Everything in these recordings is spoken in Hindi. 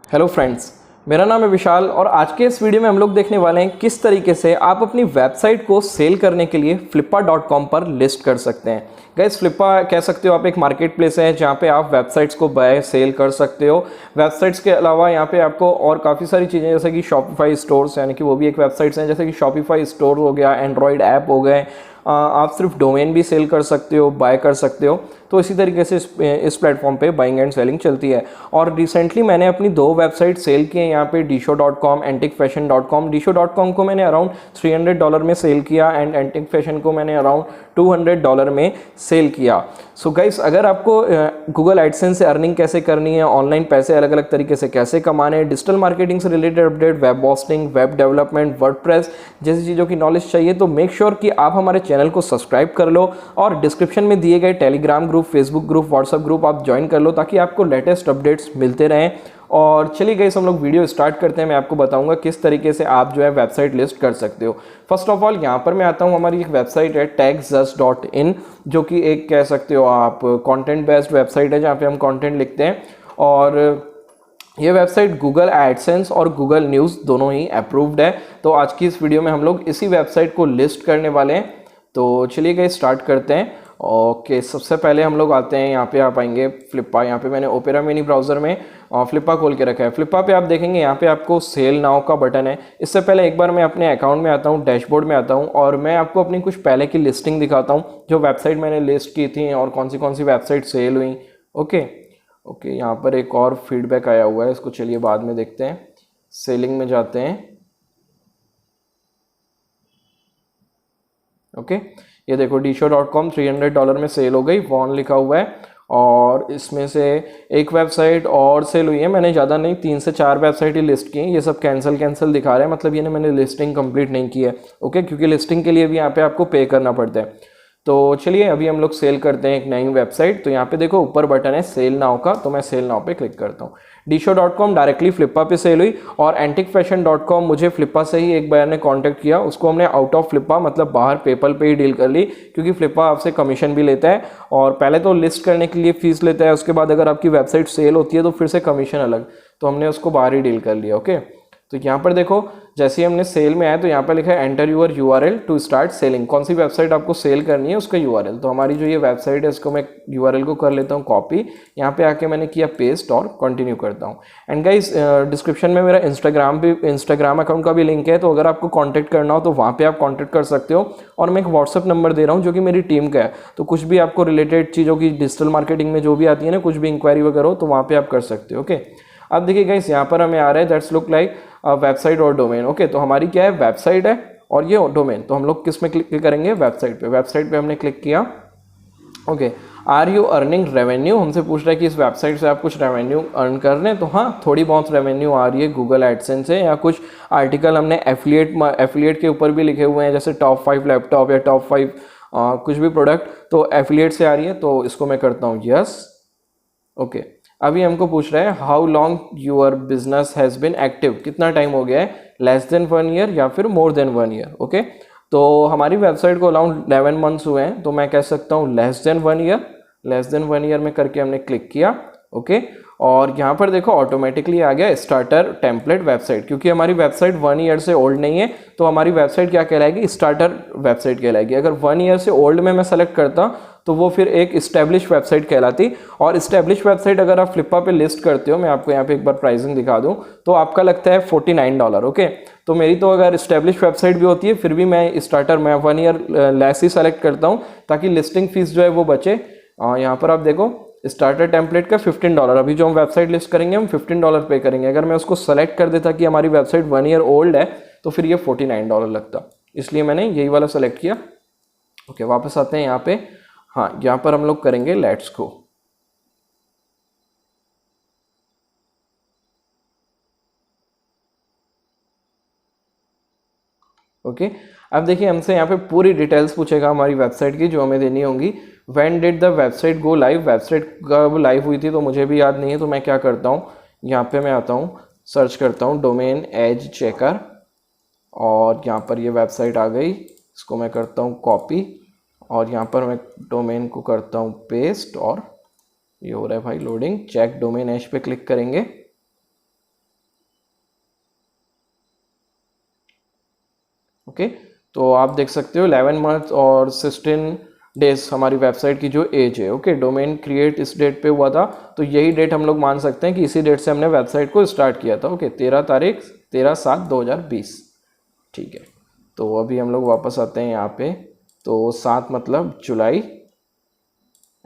हेलो फ्रेंड्स, मेरा नाम है विशाल और आज के इस वीडियो में हम लोग देखने वाले हैं किस तरीके से आप अपनी वेबसाइट को सेल करने के लिए flippa.com पर लिस्ट कर सकते हैं। गाइस, फ्लिपा कह सकते हो आप एक मार्केट प्लेस है जहाँ पे आप वेबसाइट्स को बाय सेल कर सकते हो। वेबसाइट्स के अलावा यहाँ पे आपको और काफ़ी सारी चीज़ें जैसे कि शॉपिफाई स्टोर्स, यानी कि वो भी एक वेबसाइट्स हैं, जैसे कि शॉपिफाई स्टोर हो गया, एंड्रॉयड ऐप हो गए। आप सिर्फ डोमेन भी सेल कर सकते हो, बाय कर सकते हो। तो इसी तरीके से इस प्लेटफॉर्म पे बाइंग एंड सेलिंग चलती है। और रिसेंटली मैंने अपनी 2 वेबसाइट सेल की हैं यहाँ पे, disho.com, antiquefashion.com। disho.com को मैंने अराउंड $300 में सेल किया एंड एंटिक फैशन को मैंने अराउंड $200 में सेल किया। सो गाइस, अगर आपको गूगल एडसेंस से अर्निंग कैसे करनी है, ऑनलाइन पैसे अलग अलग तरीके से कैसे कमाने हैं, डिजिटल मार्केटिंग से related update, web hosting, web development, WordPress जैसी चीज़ों की नॉलेज चाहिए, तो मेक श्योर कि आप हमारे चैनल को सब्सक्राइब कर लो और डिस्क्रिप्शन में दिए गए Telegram group, Facebook group, WhatsApp group आप ज्वाइन कर लो ताकि आपको लेटेस्ट अपडेट्स मिलते रहें। और चलिए गाइस, हम लोग वीडियो स्टार्ट करते हैं। मैं आपको बताऊंगा किस तरीके से आप जो है वेबसाइट लिस्ट कर सकते हो। फर्स्ट ऑफ ऑल यहाँ पर मैं आता हूँ, हमारी एक वेबसाइट है techzus.in, जो कि एक कह सकते हो आप कंटेंट बेस्ड वेबसाइट है जहाँ पे हम कंटेंट लिखते हैं। और ये वेबसाइट गूगल एडसेंस और गूगल न्यूज़ दोनों ही अप्रूव्ड है। तो आज की इस वीडियो में हम लोग इसी वेबसाइट को लिस्ट करने वाले हैं। तो चलिए गाइस, स्टार्ट करते हैं। ओके, सबसे पहले हम लोग आते हैं, यहाँ पे आप आएंगे फ्लिपा। यहाँ पे मैंने ओपेरा मिनी ब्राउज़र में फ्लिपा खोल के रखा है। फ्लिपा पे आप देखेंगे यहाँ पे आपको सेल नाउ का बटन है। इससे पहले एक बार मैं अपने अकाउंट में आता हूँ, डैशबोर्ड में आता हूँ और मैं आपको अपनी कुछ पहले की लिस्टिंग दिखाता हूँ, जो वेबसाइट मैंने लिस्ट की थी और कौन सी वेबसाइट सेल हुई। ओके ओके, यहाँ पर एक और फीडबैक आया हुआ है, इसको चलिए बाद में देखते हैं। सेलिंग में जाते हैं। ओके, ये देखो disho.com $300 में सेल हो गई, वॉन लिखा हुआ है। और इसमें से एक वेबसाइट और सेल हुई है, मैंने ज़्यादा नहीं 3 से 4 वेबसाइट ही लिस्ट की हैं। ये सब कैंसिल दिखा रहे हैं, मतलब ये मैंने लिस्टिंग कंप्लीट नहीं की है। ओके, क्योंकि लिस्टिंग के लिए भी यहाँ पे आपको पे करना पड़ता है। तो चलिए अभी हम लोग सेल करते हैं एक नई वेबसाइट। तो यहाँ पे देखो ऊपर बटन है सेल नाउ का, तो मैं सेल नाउ पे क्लिक करता हूँ। disho.com डायरेक्टली फ्लिपा पे सेल हुई और antiquefashion.com मुझे फ्लिपा से ही एक बार ने कांटेक्ट किया, उसको हमने आउट ऑफ फ्लिपा मतलब बाहर पेपल पे ही डील कर ली, क्योंकि फ्लिपा आपसे कमीशन भी लेता है और पहले तो लिस्ट करने के लिए फीस लेता है, उसके बाद अगर आपकी वेबसाइट सेल होती है तो फिर से कमीशन अलग, तो हमने उसको बाहर ही डील कर लिया। ओके, तो यहाँ पर देखो जैसे ही हमने सेल में आया तो यहाँ पर लिखा है enter your URL to start selling. कौन सी वेबसाइट आपको सेल करनी है उसका URL। तो हमारी जो ये वेबसाइट है इसको मैं URL को कर लेता हूँ कॉपी, यहाँ पे आके मैंने किया पेस्ट और कंटिन्यू करता हूँ। एंड गाइस, डिस्क्रिप्शन में मेरा इंस्टाग्राम अकाउंट का भी लिंक है, तो अगर आपको कॉन्टैक्ट करना हो तो वहाँ पर आप कॉन्टैक्ट कर सकते हो। और मैं एक व्हाट्सअप नंबर दे रहा हूँ जो कि मेरी टीम का है, तो कुछ भी आपको रिलेटेड चीज़ों की डिजिटल मार्केटिंग में जो भी आती है ना, कुछ भी इंक्वायरी वगैरह हो तो वहाँ पर आप कर सकते हो। ओके, अब देखिए गाइस, यहाँ पर हमें आ रहा है दैट्स लुक लाइक वेबसाइट और डोमेन। ओके, तो हमारी क्या है, वेबसाइट है और ये डोमेन। तो हम लोग किस में क्लिक करेंगे, वेबसाइट पे। वेबसाइट पे हमने क्लिक किया। Okay, are you earning revenue, हमसे पूछ रहा है कि इस वेबसाइट से आप कुछ रेवेन्यू अर्न कर रहे हैं। तो हाँ, थोड़ी बहुत रेवेन्यू आ रही है गूगल एडसेंस से, या कुछ आर्टिकल हमने एफिलिएट के ऊपर भी लिखे हुए हैं, जैसे टॉप 5 लैपटॉप या टॉप 5 कुछ भी प्रोडक्ट, तो एफिलिएट से आ रही है। तो इसको मैं करता हूँ यस। ओके, अभी हमको पूछ रहा है how long your business has been active, कितना टाइम हो गया है, लेस देन 1 ईयर या फिर मोर देन 1 ईयर। ओके, तो हमारी वेबसाइट को अराउंड 11 मंथ्स हुए हैं, तो मैं कह सकता हूँ less than 1 year. Less than 1 year में करके हमने क्लिक किया। ओके, और यहाँ पर देखो ऑटोमेटिकली आ गया स्टार्टर टेम्पलेट वेबसाइट, क्योंकि हमारी वेबसाइट 1 ईयर से ओल्ड नहीं है, तो हमारी वेबसाइट क्या कहलाएगी, स्टार्टर वेबसाइट कहलाएगी। अगर 1 ईयर से ओल्ड में मैं सेलेक्ट करता तो वो फिर एक इस्टेब्लिश वेबसाइट कहलाती। और इस्टेब्लिश वेबसाइट अगर आप फ्लिपा पे लिस्ट करते हो, मैं आपको यहाँ पे एक बार प्राइसिंग दिखा दूँ, तो आपका लगता है $49। ओके, तो मेरी तो अगर इस्टेब्लिश वेबसाइट भी होती है फिर भी मैं स्टार्टर, मैं 1 ईयर लेस ही सेलेक्ट करता हूँ ताकि लिस्टिंग फीस जो है वो बचे। यहाँ पर आप देखो स्टार्टर टेम्पलेट का $15, अभी जो हम वेबसाइट लिस्ट करेंगे हम $15 पे करेंगे। अगर मैं उसको सेलेक्ट कर देता कि हमारी वेबसाइट 1 ईयर ओल्ड है तो फिर ये $49 लगता, इसलिए मैंने यही वाला सेलेक्ट किया। ओके, वापस आते हैं यहाँ पे। हाँ, यहाँ पर हम लोग करेंगे लेट्स गो। ओके, अब देखिए हमसे यहाँ पे पूरी डिटेल्स पूछेगा हमारी वेबसाइट की, जो हमें देनी होंगी। When did the website go live, website कब लाइव हुई थी तो मुझे भी याद नहीं है, तो मैं क्या करता हूँ, यहाँ पे मैं आता हूँ, सर्च करता हूँ डोमेन एज चेकर, और यहाँ पर ये वेबसाइट आ गई। इसको मैं करता हूँ कॉपी और यहाँ पर मैं डोमेन को करता हूँ पेस्ट, और ये हो रहा है भाई लोडिंग। चेक डोमेन एज पे क्लिक करेंगे। ओके, तो आप देख सकते हो 11 मंथ और 16 डेज हमारी वेबसाइट की जो एज है। ओके, डोमेन क्रिएट इस डेट पे हुआ था, तो यही डेट हम लोग मान सकते हैं कि इसी डेट से हमने वेबसाइट को स्टार्ट किया था। ओके, 13/7/2020। ठीक है, तो अभी हम लोग वापस आते हैं यहाँ पे, तो 7 मतलब जुलाई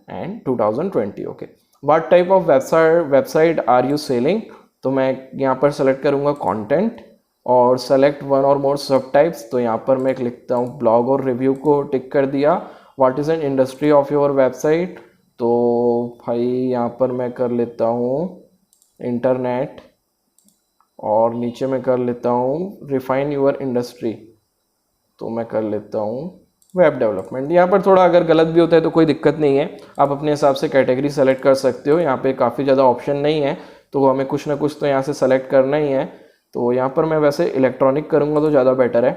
and 2020। Okay, what type of website are you selling, तो मैं यहाँ पर सेलेक्ट करूँगा कंटेंट और सेलेक्ट वन और मोर सब टाइप्स, तो यहाँ पर मैं लिखता हूँ ब्लॉग और रिव्यू को टिक कर दिया। What is an industry of your website, तो भाई यहाँ पर मैं कर लेता हूँ इंटरनेट और नीचे मैं कर लेता हूँ रिफाइन यूर इंडस्ट्री, तो मैं कर लेता हूँ वेब डेवलपमेंट। यहाँ पर थोड़ा अगर गलत भी होता है तो कोई दिक्कत नहीं है, आप अपने हिसाब से कैटेगरी सेलेक्ट कर सकते हो। यहाँ पे काफ़ी ज़्यादा ऑप्शन नहीं है, तो हमें कुछ ना कुछ तो यहाँ से सेलेक्ट करना ही है। तो यहाँ पर मैं वैसे इलेक्ट्रॉनिक करूँगा तो ज़्यादा बेटर है,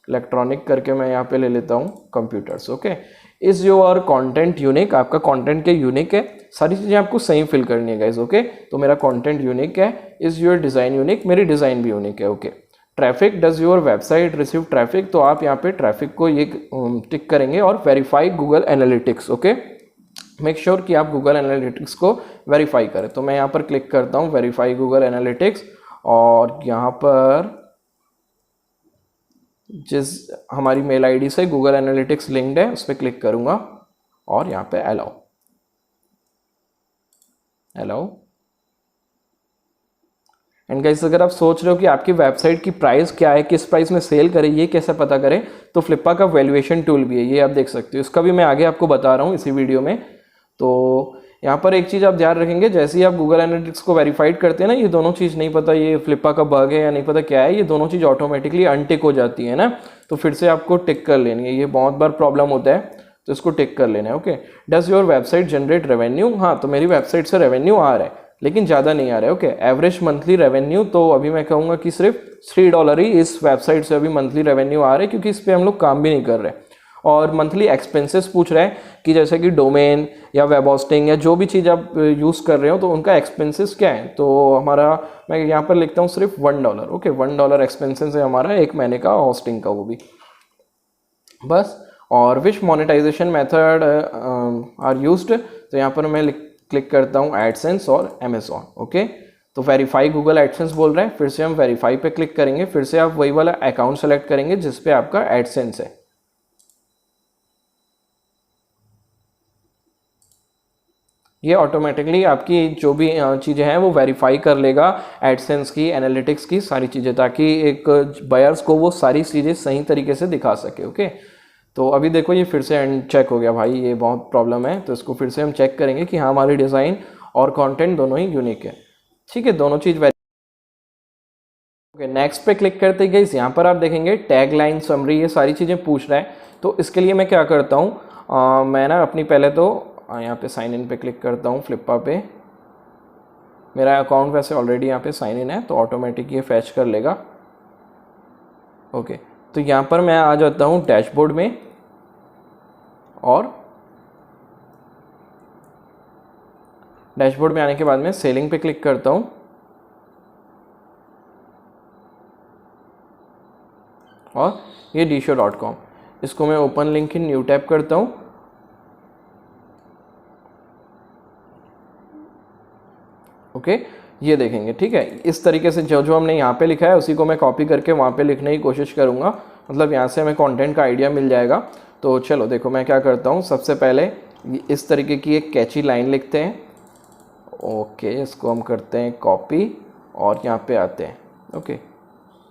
इलेक्ट्रॉनिक करके मैं यहाँ पे ले लेता हूँ computers. Okay, is your content unique, आपका कंटेंट के यूनिक है, सारी चीज़ें आपको सही फिल करनी है गाइज। ओके, तो मेरा कंटेंट यूनिक है। इज़ योर डिज़ाइन यूनिक, मेरी डिज़ाइन भी यूनिक है। Okay, traffic, does your website receive traffic, तो आप यहाँ पे ट्रैफिक को ये टिक करेंगे और verify Google analytics. Okay, make sure कि आप गूगल एनालिटिक्स को वेरीफाई करें, तो मैं यहाँ पर क्लिक करता हूँ वेरीफाई गूगल एनालिटिक्स, और यहाँ पर जिस हमारी मेल आईडी से गूगल एनालिटिक्स लिंक्ड है उस पर क्लिक करूँगा और यहाँ पे अलाउ अलाउ। एंड गाइस, अगर आप सोच रहे हो कि आपकी वेबसाइट की प्राइस क्या है, किस प्राइस में सेल करें, ये कैसे पता करें, तो फ्लिपा का वैल्यूएशन टूल भी है, ये आप देख सकते हो। इसका भी मैं आगे आपको बता रहा हूँ इसी वीडियो में। तो यहाँ पर एक चीज़ आप ध्यान रखेंगे, जैसे ही आप गूगल एनालिटिक्स को वेरीफाइड करते हैं ना, ये दोनों चीज़ नहीं पता ये फ्लिपा का बग है या नहीं पता क्या है, ये दोनों चीज़ ऑटोमेटिकली अनटिक हो जाती है ना, तो फिर से आपको टिक कर लेनी है, ये बहुत बार प्रॉब्लम होता है, तो इसको टिक कर लेना है। Okay, does your website generate revenue, हाँ तो मेरी वेबसाइट से रेवेन्यू आ रहा है लेकिन ज़्यादा नहीं आ रहा है। ओके, एवरेज मंथली रेवेन्यू, तो अभी मैं कहूँगा कि सिर्फ $3 ही इस वेबसाइट से अभी मंथली रेवेन्यू आ रहा है, क्योंकि इस पर हम लोग काम भी नहीं कर रहे। और मंथली एक्सपेंसेस पूछ रहे हैं कि जैसे कि डोमेन या वेब होस्टिंग या जो भी चीज़ आप यूज़ कर रहे हो तो उनका एक्सपेंसेस क्या है, तो हमारा मैं यहाँ पर लिखता हूँ सिर्फ $1। ओके, $1 एक्सपेंसेस है हमारा एक महीने का होस्टिंग का, वो भी बस। और विच मोनेटाइजेशन मेथड आर यूज्ड, तो यहाँ पर मैं क्लिक करता हूँ एडसेंस और अमेजॉन। ओके, तो वेरीफाई गूगल एडसेंस बोल रहे हैं, फिर से हम वेरीफाई पे क्लिक करेंगे, फिर से आप वही वाला अकाउंट सेलेक्ट करेंगे जिस पे आपका एडसेंस है। ये ऑटोमेटिकली आपकी जो भी चीज़ें हैं वो वेरीफाई कर लेगा, एडसेंस की, एनालिटिक्स की सारी चीज़ें, ताकि एक बायर्स को वो सारी चीज़ें सही तरीके से दिखा सके। ओके, तो अभी देखो ये फिर से चेक हो गया भाई, ये बहुत प्रॉब्लम है, तो इसको फिर से हम चेक करेंगे कि हाँ हमारी डिज़ाइन और कंटेंट दोनों ही यूनिक है। ठीक है, दोनों चीज़ ओके, नेक्स्ट पे क्लिक करते ही गाइस यहाँ पर आप देखेंगे टैग लाइन, समरी, ये सारी चीज़ें पूछ रहा है। तो इसके लिए मैं क्या करता हूँ, मैं ना अपनी पहले तो यहाँ पे साइन इन पे क्लिक करता हूँ फ्लिपा पे। मेरा अकाउंट वैसे ऑलरेडी यहाँ पे साइन इन है, तो ऑटोमेटिक ये फैच कर लेगा। ओके, तो यहाँ पर मैं आ जाता हूँ डैशबोर्ड में और डैशबोर्ड में आने के बाद में सेलिंग पे क्लिक करता हूँ और ये dshow.com, इसको मैं open link in new tab करता हूँ। ओके, ये देखेंगे, ठीक है, इस तरीके से जो हमने यहाँ पे लिखा है उसी को मैं कॉपी करके वहाँ पे लिखने की कोशिश करूँगा, मतलब यहाँ से हमें कंटेंट का आइडिया मिल जाएगा। तो चलो देखो मैं क्या करता हूँ, सबसे पहले इस तरीके की एक कैची लाइन लिखते हैं। ओके, इसको हम करते हैं कॉपी और यहाँ पे आते हैं। ओके,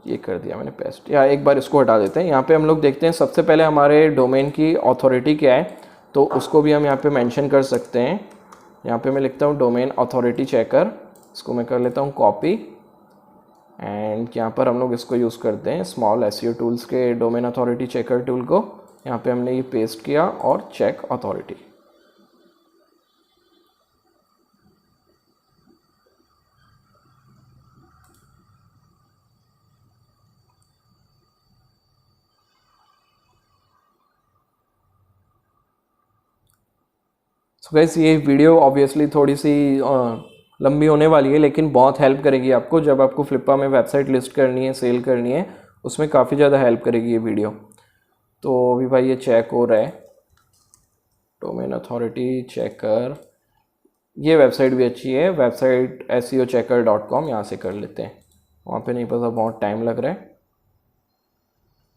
ये कर दिया मैंने पेस्ट, या एक बार इसको हटा देते हैं। यहाँ पे हम लोग देखते हैं सबसे पहले हमारे डोमेन की अथॉरिटी क्या है, तो उसको भी हम यहाँ पे मेंशन कर सकते हैं। यहाँ पे मैं लिखता हूँ डोमेन अथॉरिटी चेकर, इसको मैं कर लेता हूँ कॉपी, एंड यहाँ पर हम लोग इसको यूज़ करते हैं स्मॉल एसईओ टूल्स के डोमेन अथॉरिटी चेकर टूल को। यहाँ पे हमने ये पेस्ट किया और चेक अथॉरिटी। सो गाइस, ये वीडियो ऑब्वियसली थोड़ी सी लंबी होने वाली है, लेकिन बहुत हेल्प करेगी आपको जब आपको फ्लिपा में वेबसाइट लिस्ट करनी है, सेल करनी है। उसमें काफ़ी ज़्यादा हेल्प करेगी ये वीडियो। तो अभी भाई ये चेक हो रहा है, डोमेन अथॉरिटी चेकर, ये वेबसाइट भी अच्छी है, वेबसाइट seochecker.com, यहाँ से कर लेते हैं, वहाँ पे नहीं पता बहुत टाइम लग रहा है।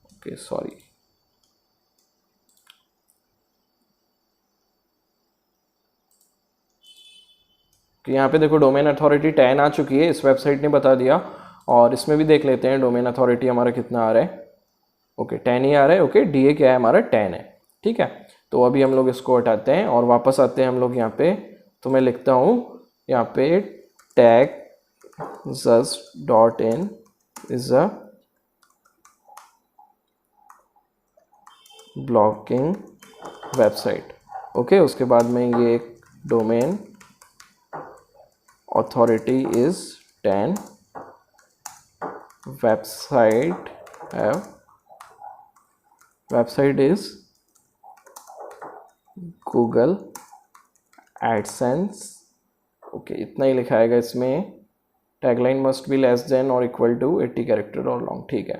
ओके सॉरी, कि यहाँ पे देखो डोमेन अथॉरिटी 10 आ चुकी है, इस वेबसाइट ने बता दिया। और इसमें भी देख लेते हैं डोमेन अथॉरिटी हमारा कितना आ रहा है। ओके 10 ही आ रहा है। ओके डीए क्या है हमारा 10 है, ठीक है। तो अभी हम लोग इसको हटाते हैं और वापस आते हैं हम लोग यहाँ पे। तो मैं लिखता हूँ यहाँ पे taxus.in is a blogging website. Okay उसके बाद में ये domain authority is 10, website is Google AdSense। Okay इतना ही लिखा आएगा इसमें। Tagline must be less than और इक्वल टू 80 कैरेक्टर और लॉन्ग, ठीक है।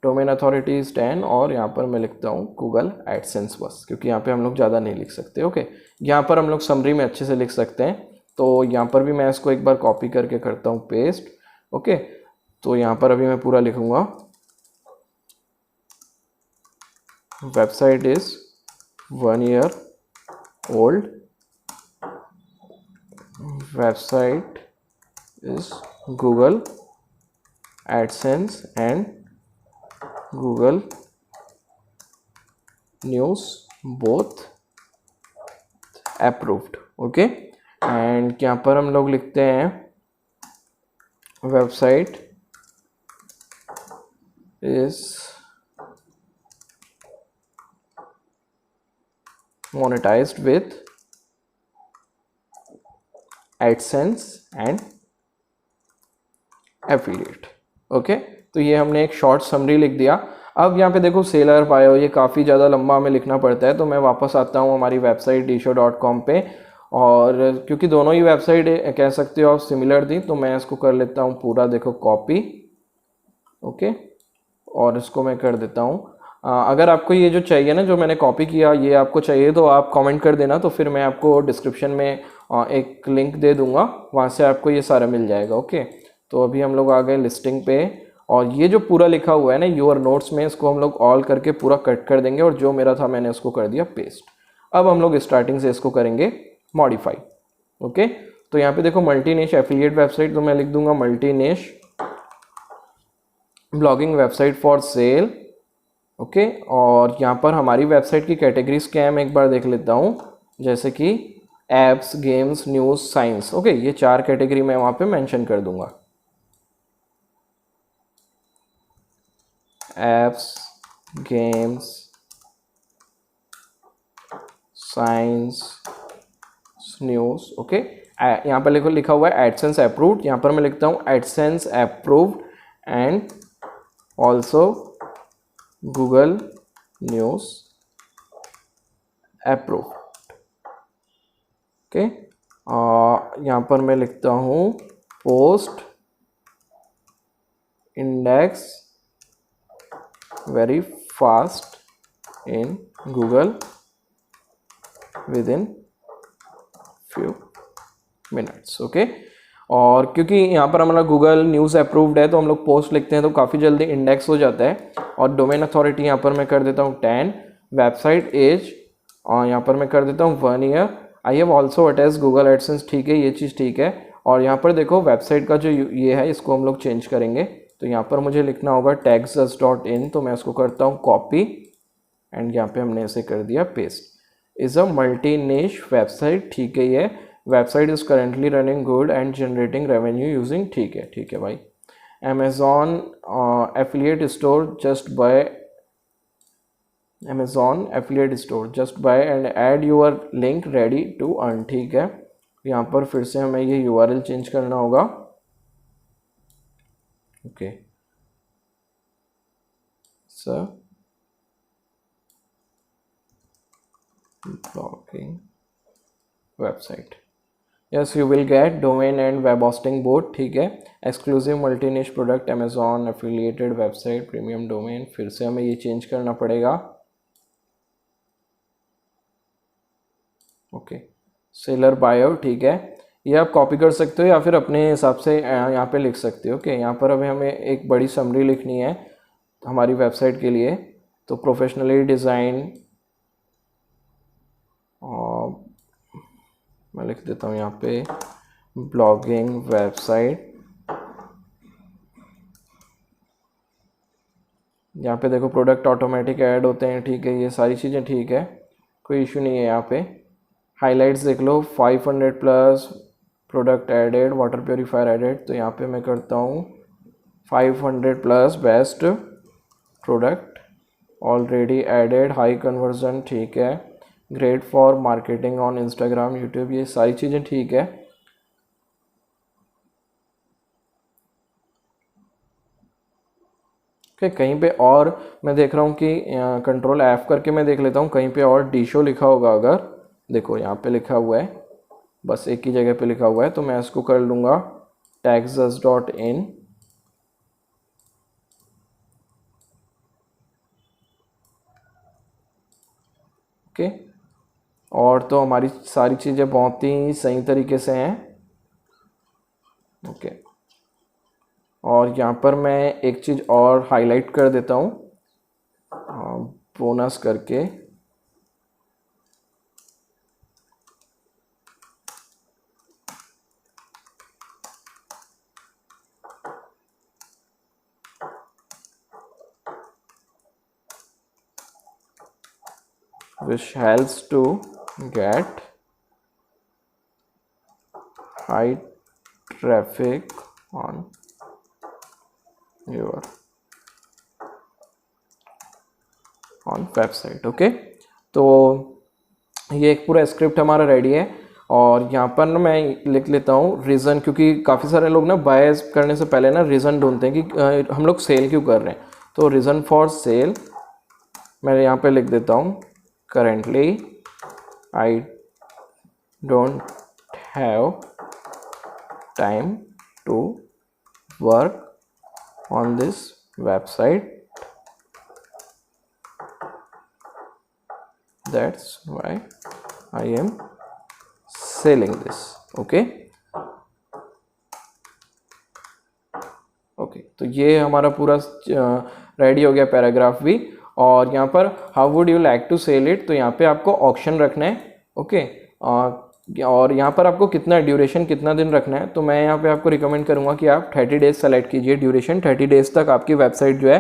डोमेन अथॉरिटी इज 10 और यहाँ पर मैं लिखता हूँ गूगल एडसेंस बस, क्योंकि यहाँ पे हम लोग ज़्यादा नहीं लिख सकते। ओके यहाँ पर हम लोग समरी में अच्छे से लिख सकते हैं। तो यहाँ पर भी मैं इसको एक बार कॉपी करके करता हूँ पेस्ट। ओके तो यहाँ पर अभी मैं पूरा लिखूँगा, website is 1 year old, website is Google AdSense and Google news both approved. Okay and यहाँ पर हम लोग लिखते हैं website is monetised with AdSense and affiliate. Okay तो ये हमने एक शॉर्ट समरी लिख दिया। अब यहाँ पे देखो सेलर बायो, ये काफ़ी ज़्यादा लंबा हमें लिखना पड़ता है। तो मैं वापस आता हूँ हमारी वेबसाइट dshow.com पे, और क्योंकि दोनों ही वेबसाइट कह सकते हो आप सिमिलर थी, तो मैं इसको कर लेता हूँ पूरा देखो कॉपी। ओके और इसको मैं कर देता हूँ। अगर आपको ये जो चाहिए ना, जो मैंने कॉपी किया, ये आपको चाहिए तो आप कमेंट कर देना, तो फिर मैं आपको डिस्क्रिप्शन में एक लिंक दे दूँगा, वहाँ से आपको ये सारा मिल जाएगा। ओके तो अभी हम लोग आ गए लिस्टिंग पे, और ये जो पूरा लिखा हुआ है ना योर नोट्स में, इसको हम लोग ऑल करके पूरा कट कर देंगे, और जो मेरा था मैंने उसको कर दिया पेस्ट। अब हम लोग स्टार्टिंग से इसको करेंगे मॉडिफाई। ओके तो यहाँ पे देखो मल्टीनिश एफिलिएट वेबसाइट, तो मैं लिख दूंगा multi niche blogging website for sale. Okay और यहाँ पर हमारी वेबसाइट की कैटेगरीज क्या है मैं एक बार देख लेता हूँ, जैसे कि apps, games, news, science. Okay ये 4 कैटेगरी मैं वहाँ पे मेंशन कर दूंगा। Apps, games, science, news. Okay यहाँ पर लिखो लिखा हुआ है एडसेंस अप्रूव्ड, यहाँ पर मैं लिखता हूँ AdSense approved and also Google news approved. Okay यहाँ पर मैं लिखता हूँ post index very fast in Google with in few minutes. Okay और क्योंकि यहाँ पर हमारा गूगल न्यूज़ अप्रूव्ड है, तो हम लोग पोस्ट लिखते हैं तो काफ़ी जल्दी इंडेक्स हो जाता है। और डोमेन अथॉरिटी यहाँ पर मैं कर देता हूँ 10, वेबसाइट एज और यहाँ पर मैं कर देता हूँ 1 year। I have also attach Google AdSense, ठीक है ये चीज़ ठीक है। और यहाँ पर देखो वेबसाइट का जो ये है इसको हम लोग चेंज करेंगे, तो यहाँ पर मुझे लिखना होगा taxus.in, तो मैं इसको करता हूँ कॉपी एंड यहाँ पे हमने इसे कर दिया paste. Is a multi niche website, ठीक है ये website is currently running good and generating revenue using, ठीक है भाई। Amazon affiliate store just buy Amazon affiliate store just buy and add your link ready to earn, ठीक है। यहाँ पर फिर से हमें ये यूआरएल चेंज करना होगा। Okay sir blogging website, yes you will get domain and web hosting both, ठीक है। एक्सक्लूसिव मल्टी निश product, Amazon affiliated website, premium domain, फिर से हमें ये चेंज करना पड़ेगा। ओके, सेलर बायो, ठीक है। ये आप कॉपी कर सकते हो या फिर अपने हिसाब से यहाँ पे लिख सकते हो। ओके, यहाँ पर अभी हमें एक बड़ी समरी लिखनी है हमारी वेबसाइट के लिए, तो प्रोफेशनली डिज़ाइन, मैं लिख देता हूँ यहाँ पे ब्लॉगिंग वेबसाइट। यहाँ पे देखो प्रोडक्ट ऑटोमेटिक ऐड होते हैं, ठीक है, ये सारी चीज़ें ठीक है, कोई इशू नहीं है। यहाँ पे हाइलाइट्स देख लो, 500 plus product added, water purifier added, तो यहाँ पे मैं करता हूँ 500 plus best product already added, high conversion, ठीक है, great for marketing on Instagram, YouTube, ये सारी चीज़ें ठीक है। ओके, कहीं पे और मैं देख रहा हूँ कि कंट्रोल F करके मैं देख लेता हूँ, कहीं पे और डी शो लिखा होगा, अगर देखो यहाँ पे लिखा हुआ है, बस एक ही जगह पे लिखा हुआ है, तो मैं इसको कर लूँगा taxes.in। ओके, और तो हमारी सारी चीज़ें बहुत ही सही तरीके से हैं। ओके, और यहाँ पर मैं एक चीज़ और हाईलाइट कर देता हूँ बोनस करके, which helps to get high traffic on your website. Okay, तो ये एक पूरा स्क्रिप्ट हमारा रेडी है, और यहाँ पर ना मैं लिख लेता हूँ रीज़न, क्योंकि काफ़ी सारे लोग ना बाय करने से पहले ना रीज़न ढूंढते हैं कि हम लोग सेल क्यों कर रहे हैं। तो रीज़न फॉर सेल मैं यहाँ पे लिख देता हूँ, currently I don't have time to work on this website, that's why I am selling this। Okay, तो ये हमारा पूरा रेडी हो गया पैराग्राफ भी। और यहाँ पर how would you like to sell it, तो यहाँ पे आपको ऑप्शन रखना है। ओके, और यहाँ पर आपको कितना ड्यूरेशन, कितना दिन रखना है, तो मैं यहाँ पे आपको रिकमेंड करूँगा कि आप 30 डेज सेलेक्ट कीजिए ड्यूरेशन। 30 डेज तक आपकी वेबसाइट जो है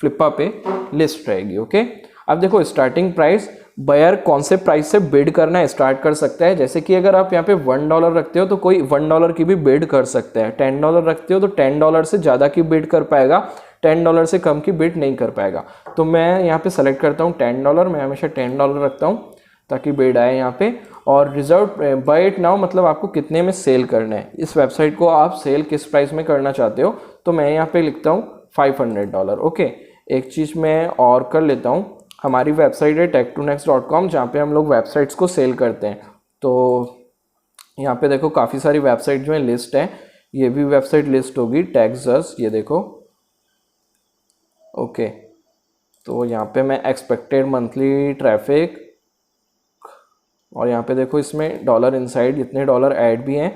फ्लिपा पे लिस्ट रहेगी। ओके, अब देखो स्टार्टिंग प्राइस, बायर कौन से प्राइस से बिड करना स्टार्ट कर सकता है। जैसे कि अगर आप यहाँ पे $1 रखते हो तो कोई $1 की भी बिड कर सकता है, $10 रखते हो तो $10 से ज़्यादा की बिड कर पाएगा, $10 से कम की बिड नहीं कर पाएगा। तो मैं यहाँ पे सेलेक्ट करता हूँ $10, मैं हमेशा $10 रखता हूँ ताकि बिड आए यहाँ पे। और रिजर्व बाय इट नाउ, मतलब आपको कितने में सेल करना है, इस वेबसाइट को आप सेल किस प्राइस में करना चाहते हो, तो मैं यहाँ पे लिखता हूँ $500। ओके, एक चीज़ मैं और कर लेता हूँ, हमारी वेबसाइट है tech2next.com, जहाँ पे हम लोग वेबसाइट्स को सेल करते हैं। तो यहाँ पे देखो काफ़ी सारी वेबसाइट जो है लिस्ट है, ये भी वेबसाइट लिस्ट होगी टैक्सस, ये देखो। ओके, तो यहाँ पे मैं एक्सपेक्टेड मंथली ट्रैफिक, और यहाँ पे देखो इसमें डॉलर इनसाइड इतने डॉलर ऐड भी हैं।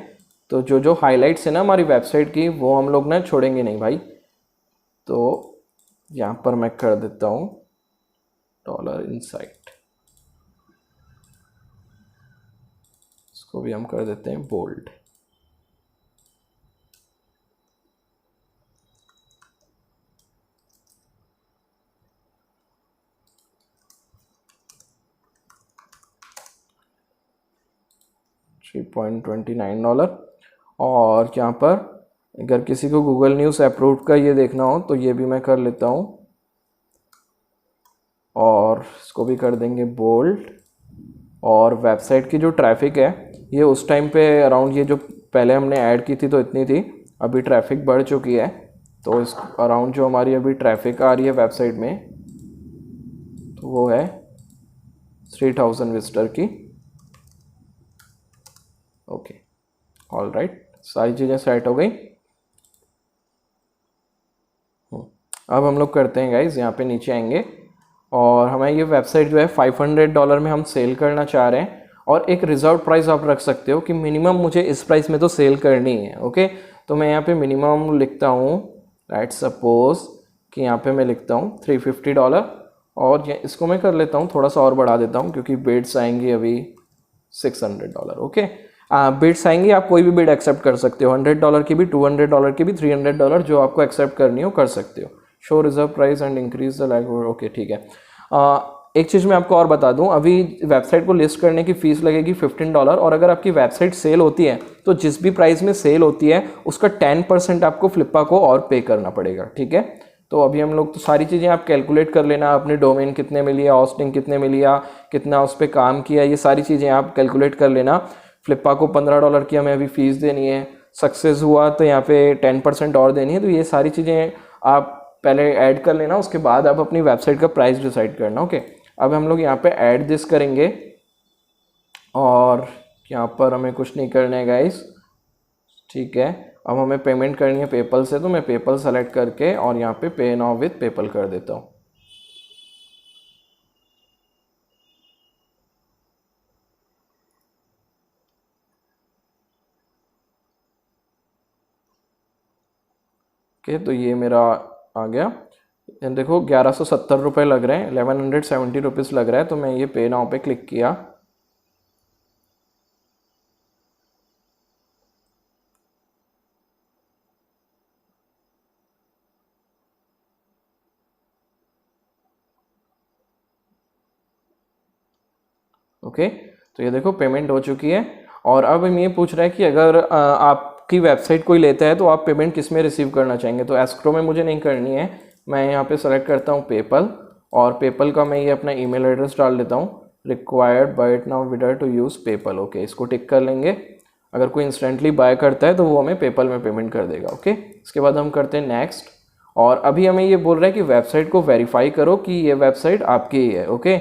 तो जो जो हाइलाइट्स है ना हमारी वेबसाइट की, वो हम लोग ना छोड़ेंगे नहीं भाई। तो यहाँ पर मैं कर देता हूँ डॉलर इनसाइड, इसको भी हम कर देते हैं बोल्ड। $3.29। और यहाँ पर अगर किसी को गूगल न्यूज़ अप्रूव्ड का ये देखना हो तो ये भी मैं कर लेता हूँ, और इसको भी कर देंगे बोल्ड। और वेबसाइट की जो ट्रैफिक है ये उस टाइम पे अराउंड, ये जो पहले हमने ऐड की थी तो इतनी थी, अभी ट्रैफिक बढ़ चुकी है। तो इस अराउंड जो हमारी अभी ट्रैफिक आ रही है वेबसाइट में, तो वो है 3000 विजिटर की। ओके, ऑलराइट, सारी चीज़ें सेट हो गई। अब हम लोग करते हैं गाइज, यहाँ पे नीचे आएंगे और हमें ये वेबसाइट जो है $500 में हम सेल करना चाह रहे हैं, और एक रिजर्व प्राइस आप रख सकते हो कि मिनिमम मुझे इस प्राइस में तो सेल करनी है। ओके, तो मैं यहाँ पे मिनिमम लिखता हूँ, राइट, सपोज कि यहाँ पे मैं लिखता हूँ $350, और इसको मैं कर लेता हूँ थोड़ा सा और बढ़ा देता हूँ क्योंकि बिड्स आएंगी अभी $600। ओके, बिड्स आएंगी, आप कोई भी बिड एक्सेप्ट कर सकते हो, $100 की भी, $200 की भी, $300, जो आपको एक्सेप्ट करनी हो कर सकते हो। Show reserve price and increase the like, okay ठीक है। एक चीज़ मैं आपको और बता दूं, अभी वेबसाइट को लिस्ट करने की फ़ीस लगेगी $15, और अगर आपकी वेबसाइट सेल होती है तो जिस भी प्राइस में सेल होती है उसका 10% आपको फ्लिपा को और पे करना पड़ेगा। ठीक है, तो अभी हम लोग तो सारी चीज़ें आप कैलकुलेट कर लेना, अपने डोमेन कितने में लिया, होस्टिंग कितने में लिया, कितना उस पर काम किया, ये सारी चीज़ें आप कैलकुलेट कर लेना। फ्लिपा को $15 की हमें अभी फ़ीस देनी है, सक्सेस हुआ तो यहाँ पे 10% और देनी है, तो ये सारी चीज़ें आप पहले ऐड कर लेना, उसके बाद आप अपनी वेबसाइट का प्राइस डिसाइड करना। ओके, अब हम लोग यहाँ पे ऐड दिस करेंगे और यहाँ पर हमें कुछ नहीं करना है गाइस। ठीक है, अब हमें पेमेंट करनी है पेपल से, तो मैं पेपल सेलेक्ट करके और यहाँ पे पे नाउ विथ पेपल कर देता हूँ। ओके, तो ये मेरा आ गया। देखो 1170 रुपये लग रहे हैं, 1170 रुपीज़ लग रहा है, तो मैं ये पे नाउ पे क्लिक किया। ओके, तो ये देखो पेमेंट हो चुकी है। और अब हम ये पूछ रहा है कि अगर आपकी वेबसाइट कोई लेता है तो आप पेमेंट किस में रिसीव करना चाहेंगे, तो एस्क्रो में मुझे नहीं करनी है, मैं यहाँ पे सेलेक्ट करता हूँ पेपल, और पेपल का मैं ये अपना ईमेल एड्रेस डाल देता हूँ, required by now whether to use PayPal. Okay, इसको टिक कर लेंगे। अगर कोई इंस्टेंटली बाय करता है तो वो हमें पेपल में पेमेंट कर देगा। ओके, इसके बाद हम करते हैं नेक्स्ट, और अभी हमें ये बोल रहा है कि वेबसाइट को वेरीफाई करो कि ये वेबसाइट आपकी ही है। ओके,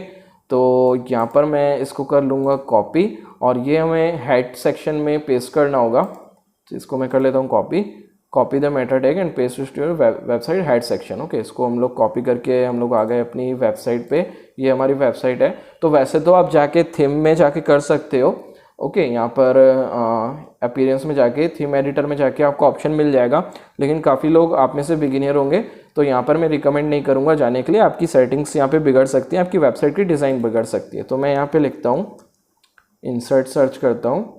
तो यहाँ पर मैं इसको कर लूँगा कॉपी, और ये हमें हेड सेक्शन में पेस्ट करना होगा, तो इसको मैं कर लेता हूँ copy the meta tag and paste to your website head section. Okay, इसको हम लोग कॉपी करके हम लोग आ गए अपनी वेबसाइट पे, ये हमारी वेबसाइट है। तो वैसे तो आप जाके थीम में जाके कर सकते हो। ओके, यहाँ पर अपीयरेंस में जाके थीम एडिटर में जाके आपको ऑप्शन मिल जाएगा, लेकिन काफ़ी लोग आप में से बिगिनियर होंगे, तो यहाँ पर मैं रिकमेंड नहीं करूँगा जाने के लिए, आपकी सेटिंग्स यहाँ पे बिगड़ सकती हैं, आपकी वेबसाइट की डिज़ाइन बिगड़ सकती है। तो मैं यहाँ पे लिखता हूँ इंसर्ट, सर्च करता हूँ,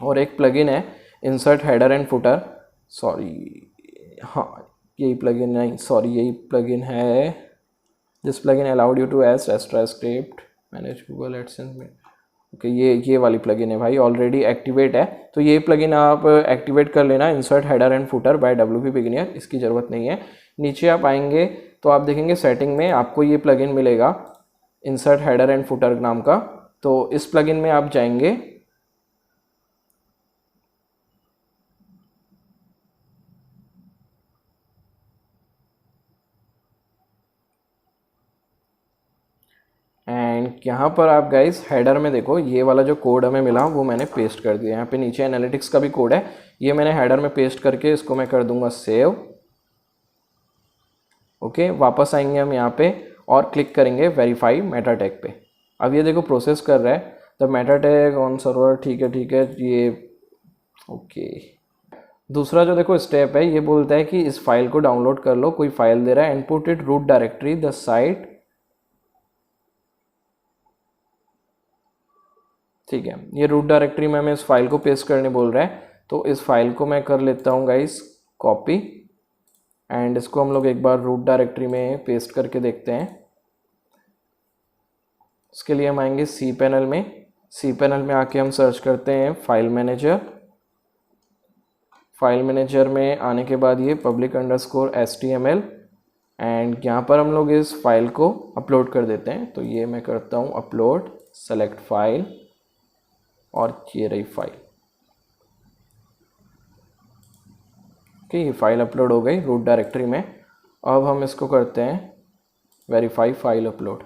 और एक प्लगइन है insert header and footer, sorry हाँ यही प्लगइन नहीं, सॉरी यही प्लगइन है, this plugin allowed you to add extra script manage Google AdSense में। ओके, ये वाली प्लगइन है भाई, ऑलरेडी एक्टिवेट है, तो ये प्लगइन आप एक्टिवेट कर लेना, insert header and footer by WP beginner, इसकी ज़रूरत नहीं है। नीचे आप आएंगे तो आप देखेंगे सेटिंग में आपको ये प्लगइन मिलेगा इंसर्ट हेडर एंड फुटर नाम का, तो इस प्लगइन में आप जाएंगे, एंड यहाँ पर आप गाइस हेडर में देखो ये वाला जो कोड हमें मिला वो मैंने पेस्ट कर दिया, यहाँ पे नीचे एनालिटिक्स का भी कोड है, ये मैंने हेडर में पेस्ट करके इसको मैं कर दूंगा सेव। ओके, वापस आएंगे हम यहाँ पे और क्लिक करेंगे वेरीफाई मेटा टैग पे। अब ये देखो प्रोसेस कर रहा है the meta tag on server, ठीक है ये। ओके, दूसरा जो देखो स्टेप है ये बोलता है कि इस फाइल को डाउनलोड कर लो, कोई फाइल दे रहा है, input it root directory the site. ठीक है, ये रूट डायरेक्टरी में हमें इस फाइल को पेस्ट करने बोल रहा है, तो इस फाइल को मैं कर लेता हूँ गाइस कॉपी, एंड इसको हम लोग एक बार रूट डायरेक्टरी में पेस्ट करके देखते हैं। इसके लिए हम आएंगे सी पैनल में आके हम सर्च करते हैं फाइल मैनेजर में आने के बाद ये public_html, एंड यहाँ पर हम लोग इस फाइल को अपलोड कर देते हैं, तो ये मैं करता हूँ अपलोड, सेलेक्ट फाइल, और ये रही फाइल। ओके, ये फाइल अपलोड हो गई रूट डायरेक्टरी में। अब हम इसको करते हैं वेरीफाई फाइल अपलोड।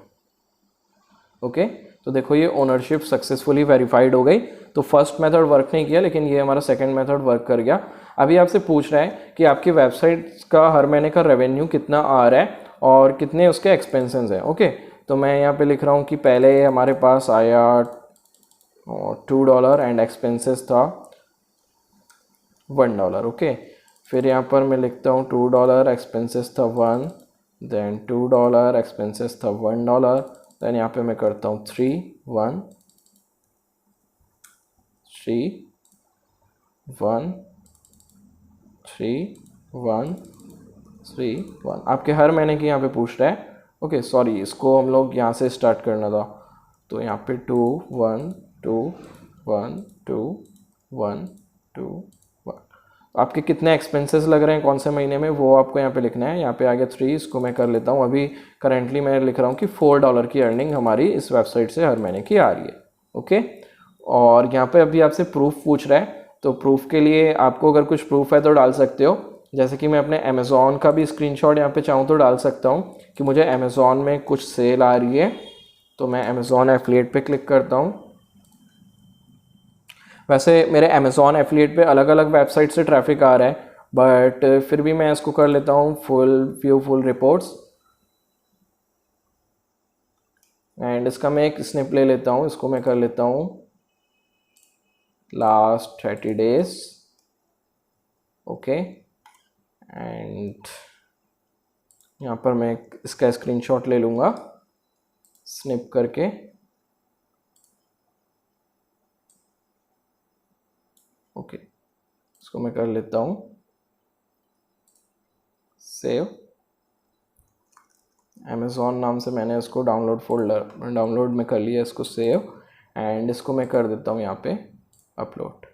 ओके, तो देखो ये ओनरशिप सक्सेसफुली वेरीफाइड हो गई। तो फर्स्ट मेथड वर्क नहीं किया, लेकिन ये हमारा सेकंड मेथड वर्क कर गया। अभी आपसे पूछ रहा है कि आपकी वेबसाइट का हर महीने का रेवेन्यू कितना आ रहा है और कितने उसके एक्सपेंसेस हैं। ओके, तो मैं यहाँ पे लिख रहा हूँ कि पहले हमारे पास आया $2 एंड एक्सपेंसेस था $1। ओके, फिर यहाँ पर मैं लिखता हूँ $2, एक्सपेंसेस था 1, देन $2, एक्सपेंसेस था $1, देन यहाँ पे मैं करता हूँ 3 1 3 1 3 1 3 1। आपके हर महीने की यहाँ पे पूछ रहा है। ओके सॉरी, इसको हम लोग यहाँ से स्टार्ट करना था, तो यहाँ पे 2 1 2 1 2 1 2 1। आपके कितने एक्सपेंसेस लग रहे हैं कौन से महीने में, वो आपको यहाँ पे लिखना है। यहाँ पे आ गया 3, इसको मैं कर लेता हूँ। अभी करेंटली मैं लिख रहा हूँ कि $4 की अर्निंग हमारी इस वेबसाइट से हर महीने की आ रही है। ओके, और यहाँ पे अभी आपसे प्रूफ पूछ रहा है, तो प्रूफ के लिए आपको अगर कुछ प्रूफ है तो डाल सकते हो। जैसे कि मैं अपने अमेज़ॉन का भी स्क्रीनशॉट यहाँ पे चाहूँ तो डाल सकता हूँ कि मुझे अमेज़ॉन में कुछ सेल आ रही है। तो मैं अमेज़ॉन एफिलिएट पे क्लिक करता हूँ। वैसे मेरे अमेज़ॉन एफिलिएट पे अलग अलग वेबसाइट से ट्रैफिक आ रहा है, बट फिर भी मैं इसको कर लेता हूँ फुल रिपोर्ट्स, एंड इसका मैं एक स्निप ले लेता हूँ। इसको मैं कर लेता हूँ लास्ट 30 days। ओके, एंड यहाँ पर मैं इसका स्क्रीनशॉट ले लूँगा स्निप करके। ओके, इसको मैं कर लेता हूँ सेव। अमेज़ॉन नाम से मैंने इसको डाउनलोड में कर लिया, इसको सेव, एंड इसको मैं कर देता हूँ यहाँ पे अपलोड।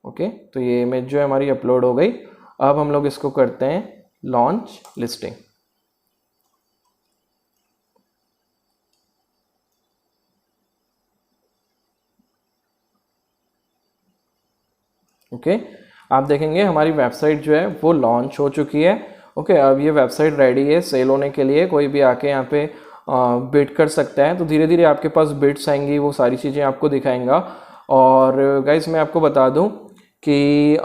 ओके, तो ये इमेज जो है हमारी अपलोड हो गई। अब हम लोग इसको करते हैं लॉन्च लिस्टिंग। ओके, आप देखेंगे हमारी वेबसाइट जो है वो लॉन्च हो चुकी है। ओके, अब ये वेबसाइट रेडी है सेल होने के लिए। कोई भी आके यहाँ पे बिड कर सकता है। तो धीरे धीरे आपके पास बिड्स आएंगी, वो सारी चीज़ें आपको दिखाएंगा। और गाइस मैं आपको बता दूं कि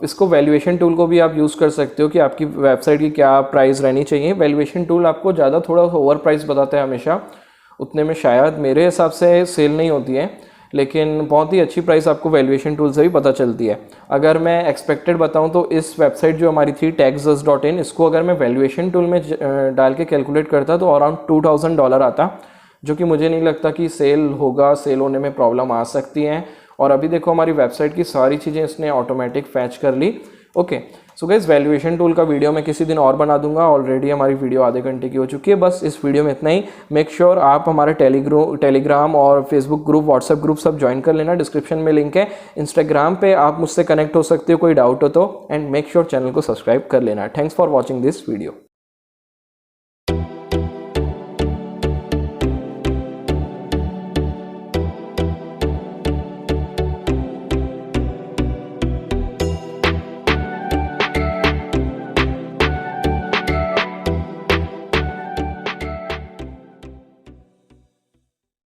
इसको वैल्यूएशन टूल को भी आप यूज़ कर सकते हो कि आपकी वेबसाइट की क्या प्राइस रहनी चाहिए। वैल्यूएशन टूल आपको ज़्यादा थोड़ा ओवर प्राइस बताता है हमेशा, उतने में शायद मेरे हिसाब से सेल नहीं होती है, लेकिन बहुत ही अच्छी प्राइस आपको वैल्यूएशन टूल से भी पता चलती है। अगर मैं एक्सपेक्टेड बताऊं तो इस वेबसाइट जो हमारी थी taxus.in, इसको अगर मैं वैल्यूएशन टूल में डाल के कैलकुलेट करता तो अराउंड $2000 आता, जो कि मुझे नहीं लगता कि सेल होगा। सेल होने में प्रॉब्लम आ सकती है। और अभी देखो हमारी वेबसाइट की सारी चीज़ें इसने ऑटोमेटिक फैच कर ली। Okay, so guys valuation tool का वीडियो मैं किसी दिन और बना दूंगा। ऑलरेडी हमारी वीडियो आधे घंटे की हो चुकी है। बस इस वीडियो में इतना ही। मेक श्योर आप हमारे टेलीग्राम और फेसबुक ग्रुप, व्हाट्सएप ग्रुप सब ज्वाइन कर लेना, डिस्क्रिप्शन में लिंक है। इंस्टाग्राम पे आप मुझसे कनेक्ट हो सकते हो कोई डाउट हो तो, एंड मेक श्योर चैनल को सब्सक्राइब कर लेना। Thanks for watching this video.